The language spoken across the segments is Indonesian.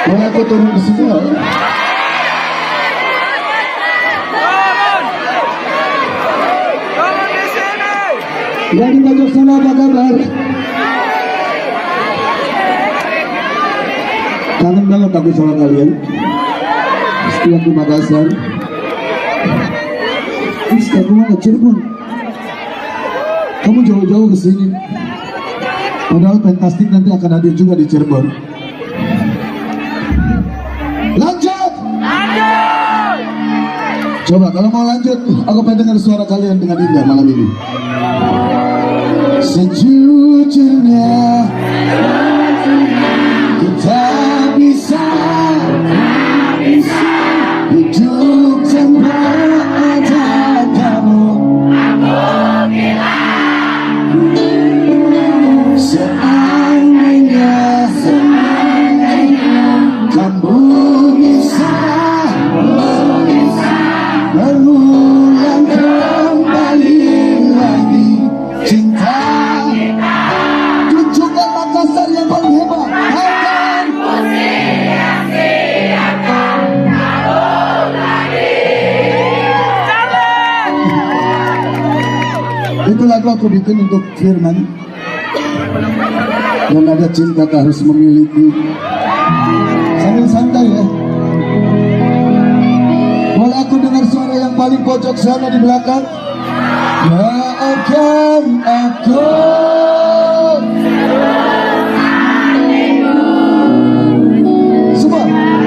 Boleh aku turun ke semua ya? Turun di sini. Yang di pojok sana apa kabar? Kangen banget aku sama kalian. Setelah di Makassar. Terus kamu mana Cirebon? Kamu jauh-jauh ke sini. Padahal Fantastik nanti akan hadir juga di Cirebon. Lanjut. Coba kalau mau lanjut, aku pengen dengar suara kalian dengan indah malam ini. Sejujurnya kita bisa hidup tanpa ada kamu. Seandainya kamu bisa berulang kembali lagi cinta. Tunjukkan Makassar yang paling hebat. Akan itu lagu aku bikin untuk Firman yang ada cinta tak harus memiliki. Sambil santai ya. Boleh aku dengar suara yang paling pojok sana di belakang? Ya akan aku semua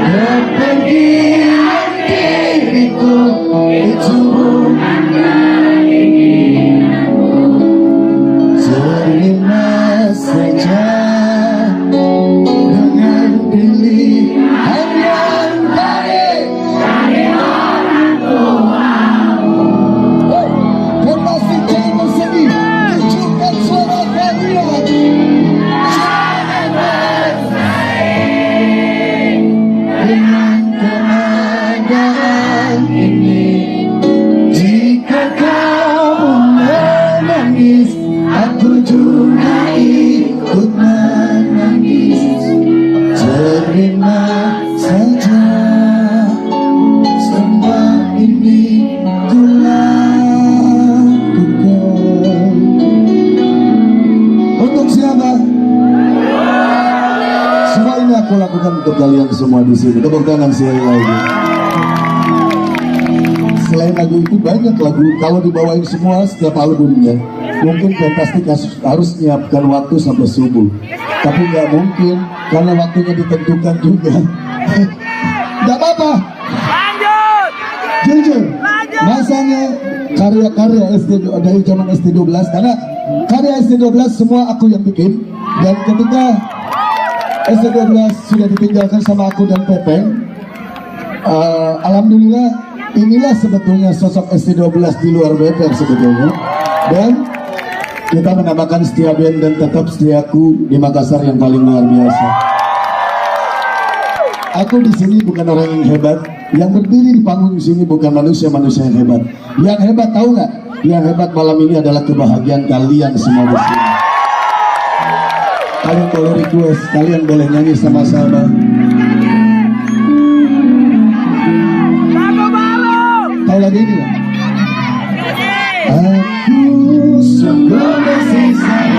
kepergian diriku itu terima saja dengan pilihan yang baik. Fantastik jangan sedih, tunjukkan suara kalian. Jangan bersaing dengan keadaan ini. Jika kamu menangis, aku juga ikut menangis. Terima saja semua ini kulakukan. Untuk siapa? Semua ini aku lakukan untuk kalian semua di sini. Tepuk tangan sekali lagi. Selain lagu itu banyak lagu. Kalau dibawain semua setiap albumnya, mungkin Fantastik harus menyiapkan waktu sampai subuh. Tapi nggak mungkin karena waktunya ditentukan juga. Nggak apa-apa. Lanjut. Jujur, masanya karya-karya dari zaman ST12, karena karya ST12 semua aku yang bikin. Dan ketika ST12 sudah ditinggalkan sama aku dan Pepeng, alhamdulillah inilah sebetulnya sosok ST12 di luar Pepeng sebetulnya. Dan kita menambahkan setia band dan tetap setiaku di Makassar yang paling luar biasa. Aku di sini bukan orang yang hebat, yang berdiri di panggung di sini bukan manusia-manusia yang hebat. Yang hebat tahu nggak? Yang hebat malam ini adalah kebahagiaan kalian semua di sini. Kalian boleh request, kalian boleh nyanyi sama-sama. Lagu baru. Tahu lagi ini nggak? Aku sungguh bersisa